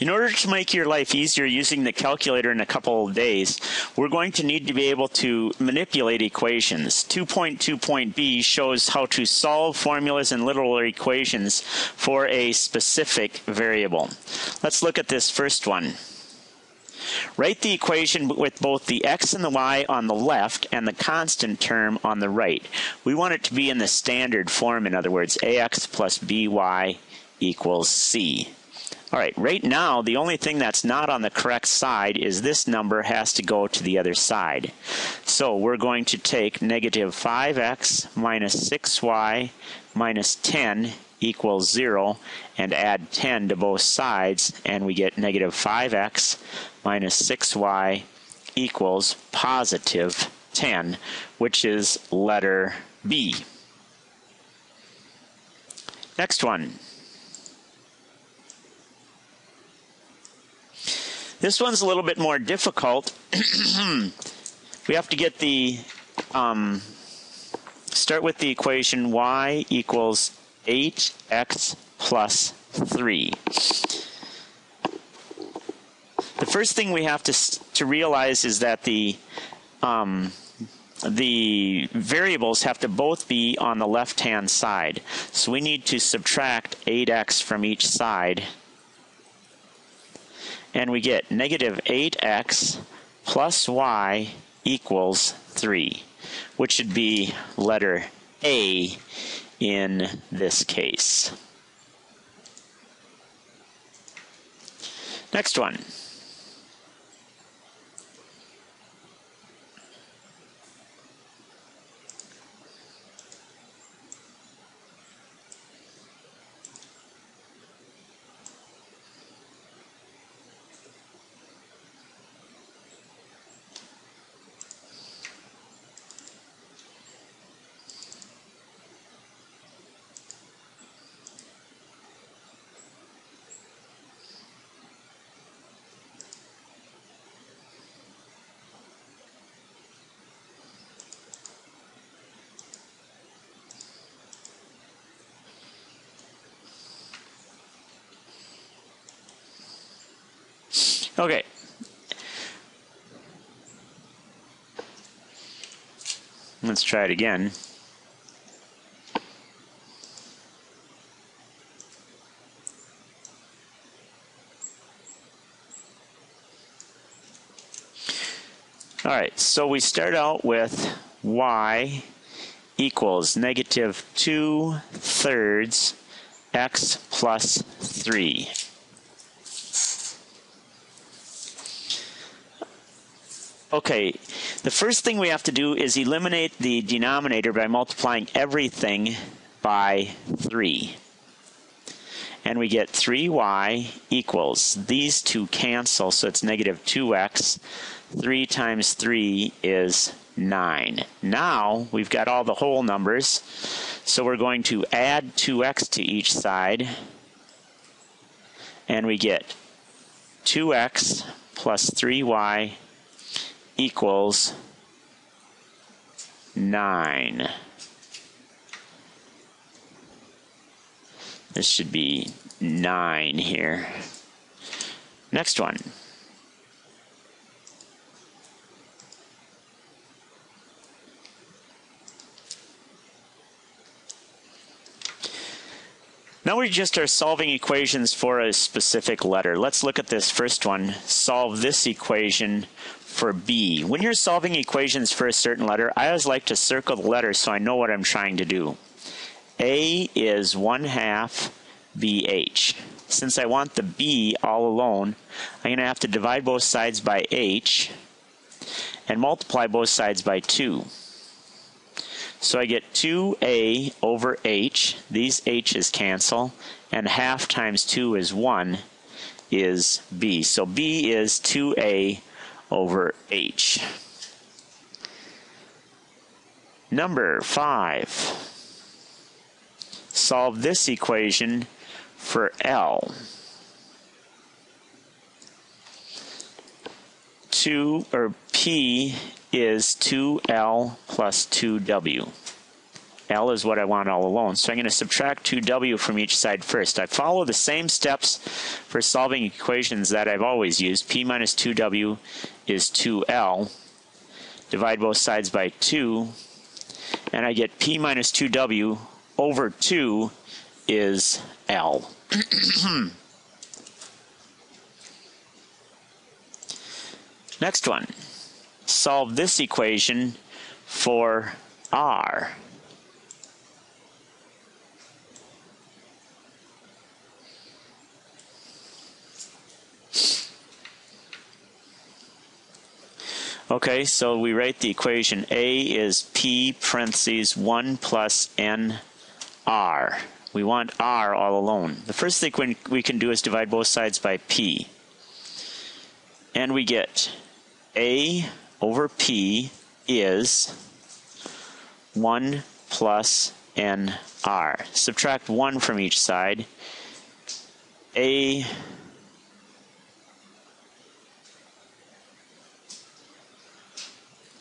In order to make your life easier using the calculator in a couple of days, we're going to need to be able to manipulate equations. 2.2.b shows how to solve formulas and literal equations for a specific variable. Let's look at this first one. Write the equation with both the x and the y on the left and the constant term on the right. We want it to be in the standard form, in other words, ax plus by equals c. All right, right now, the only thing that's not on the correct side is this number has to go to the other side. So we're going to take negative 5x minus 6y minus 10 equals 0 and add 10 to both sides, and we get negative 5x minus 6y equals positive 10, which is letter B. Next one. This one's a little bit more difficult. We have to get the, start with the equation y equals 8x plus 3. The first thing we have to realize is that the variables have to both be on the left-hand side. So we need to subtract 8x from each side. And we get negative 8x plus y equals 3, which should be letter A in this case. Next one. Okay. Let's try it again. All right, so we start out with y equals negative 2/3 x plus 3. Okay, the first thing we have to do is eliminate the denominator by multiplying everything by 3. And we get 3y equals, these two cancel, so it's negative 2x. 3 times 3 is 9. Now we've got all the whole numbers, so we're going to add 2x to each side, and we get 2x plus 3y equals 9. This should be 9 here. Next one. Now we just are solving equations for a specific letter. Let's look at this first one. Solve this equation for B. When you're solving equations for a certain letter, I always like to circle the letter so I know what I'm trying to do. A is 1/2 BH. Since I want the B all alone, I'm going to have to divide both sides by H and multiply both sides by 2. So I get 2a over h. These h's cancel, and 1/2 times 2 is 1, is b. So b is 2a over h. Number 5. Solve this equation for L. 2, or P is 2L plus 2W. L is what I want all alone. So I'm going to subtract 2w from each side first. I follow the same steps for solving equations that I've always used. P minus 2w is 2L. Divide both sides by 2, and I get P minus 2w over 2 is L. Next one. Solve this equation for R. Okay, so we write the equation A is P parentheses 1 plus N R. We want R all alone. The first thing we can do is divide both sides by P. And we get A over P is 1 plus N R. Subtract 1 from each side. A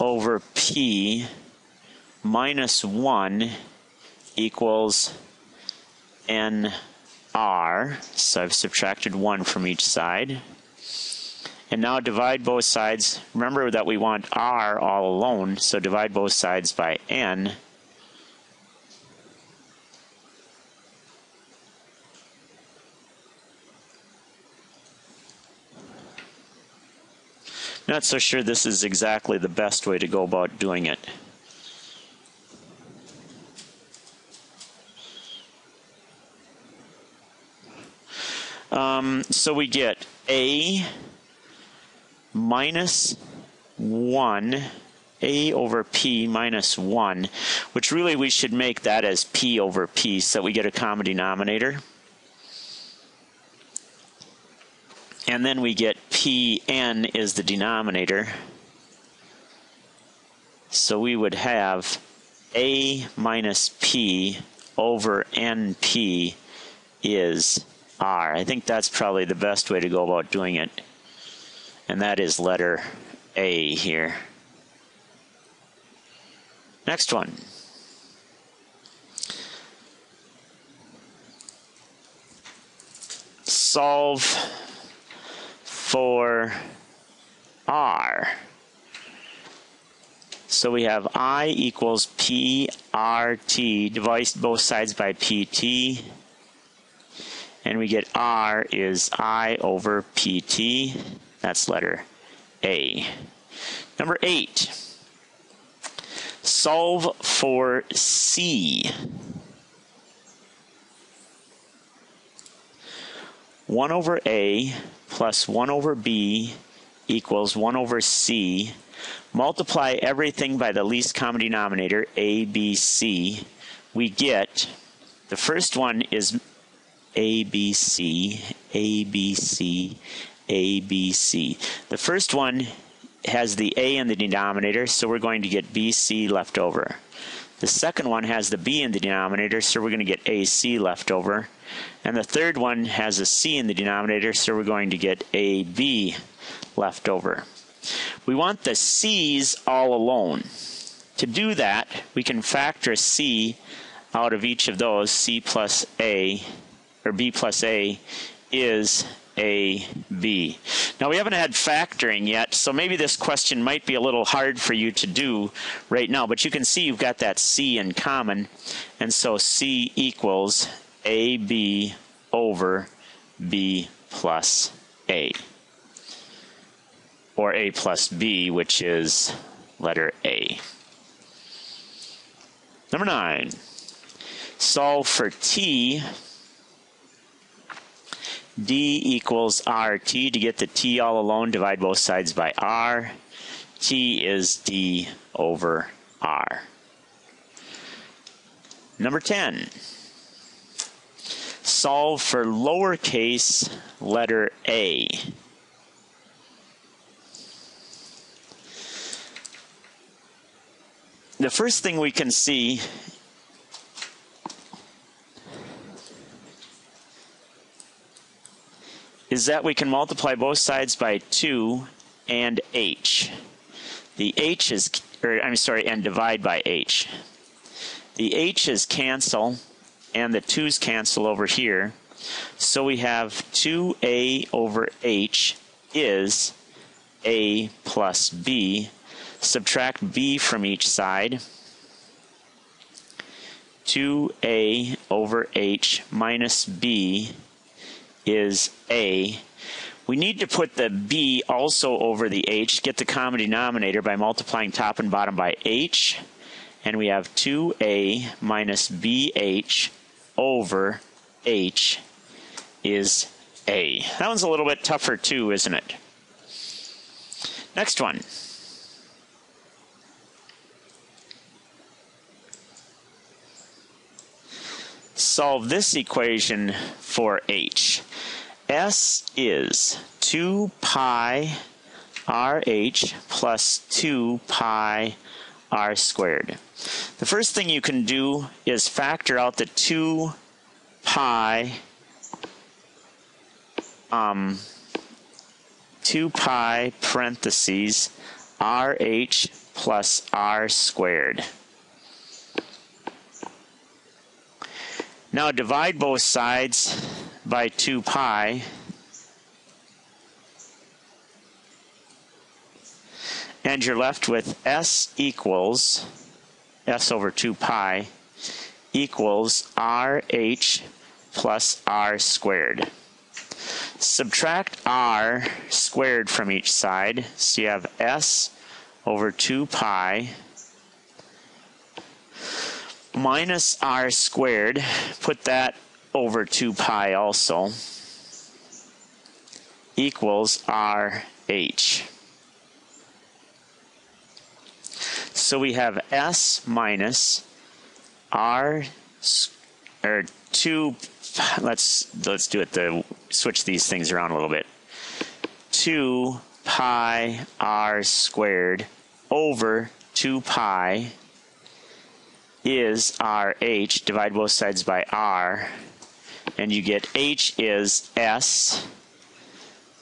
over P minus 1 equals NR. So I've subtracted 1 from each side. And now divide both sides. Remember that we want R all alone, so divide both sides by N. Not so sure this is exactly the best way to go about doing it. So we get A minus 1, A over P minus 1, which really we should make that as P over P so that we get a common denominator. And then we get Pn is the denominator. So we would have A minus P over NP is R. I think that's probably the best way to go about doing it. And that is letter A here. Next one. Solve for R. So we have I equals PRT, divide both sides by PT, and we get R is I over PT. That's letter A. Number 8. Solve for C. 1 over A plus 1 over B equals 1 over C. Multiply everything by the least common denominator, A, B, C. We get, the first one is A, B, C, A, B, C, A, B, C. The first one has the A in the denominator, so we're going to get BC left over. The second one has the B in the denominator, so we're going to get AC left over. And the third one has a C in the denominator, so we're going to get AB left over. We want the C's all alone. To do that, we can factor C out of each of those. C plus A, or B plus A, is AB. Now we haven't had factoring yet, so maybe this question might be a little hard for you to do right now, but you can see you've got that C in common, and so C equals AB over B plus A, or A plus B, which is letter A. Number 9, solve for T. D equals RT. To get the T all alone, divide both sides by R. T is D over R. Number 10. Solve for lowercase letter A. The first thing we can see is that we can multiply both sides by 2 and H. The H is, and divide by H. The h's cancel and the 2's cancel over here. So we have 2a over h is a plus b. Subtract b from each side. 2a over h minus b is a. We need to put the b also over the h, get the common denominator by multiplying top and bottom by h. And we have 2a minus bh over h is a. That one's a little bit tougher too, isn't it? Next one. Solve this equation for h. S is 2 pi RH plus 2 pi r squared. The first thing you can do is factor out the 2 pi parentheses RH plus r squared. Now divide both sides by 2 pi. And you're left with S equals, S over 2 pi, equals RH plus r squared. Subtract r squared from each side, so you have S over 2 pi minus r squared, put that over 2 pi also, equals RH. So we have S minus R, or 2, let's do it, switch these things around a little bit. 2 pi r squared over 2 pi is RH, divide both sides by r, and you get h is S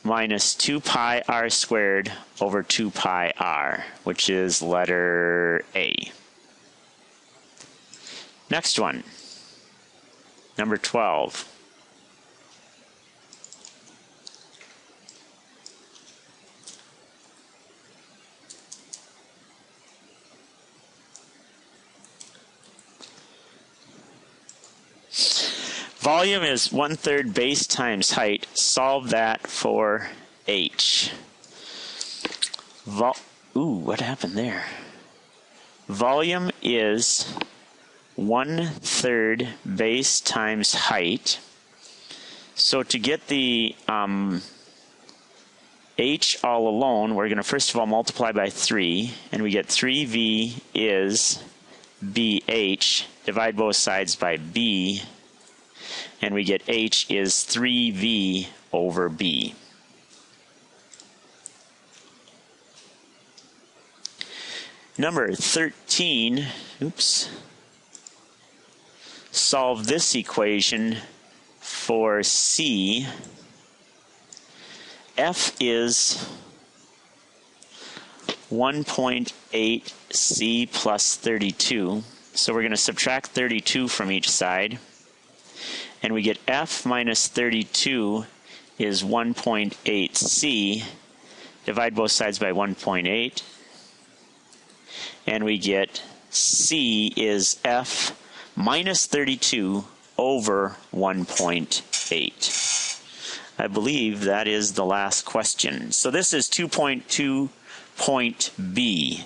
minus 2 pi r squared over 2 pi r, which is letter A. Next one, number 12. Volume is 1/3 base times height. Solve that for h. What happened there? Volume is 1/3 base times height. So to get the h all alone, we're going to first of all multiply by 3, and we get 3v is bh. Divide both sides by b. And we get h is 3v over b. Number 13, solve this equation for c. F is 1.8 c plus 32. So we're going to subtract 32 from each side. And we get F minus 32 is 1.8c. Divide both sides by 1.8. And we get C is F minus 32 over 1.8. I believe that is the last question. So this is 2.2 point B.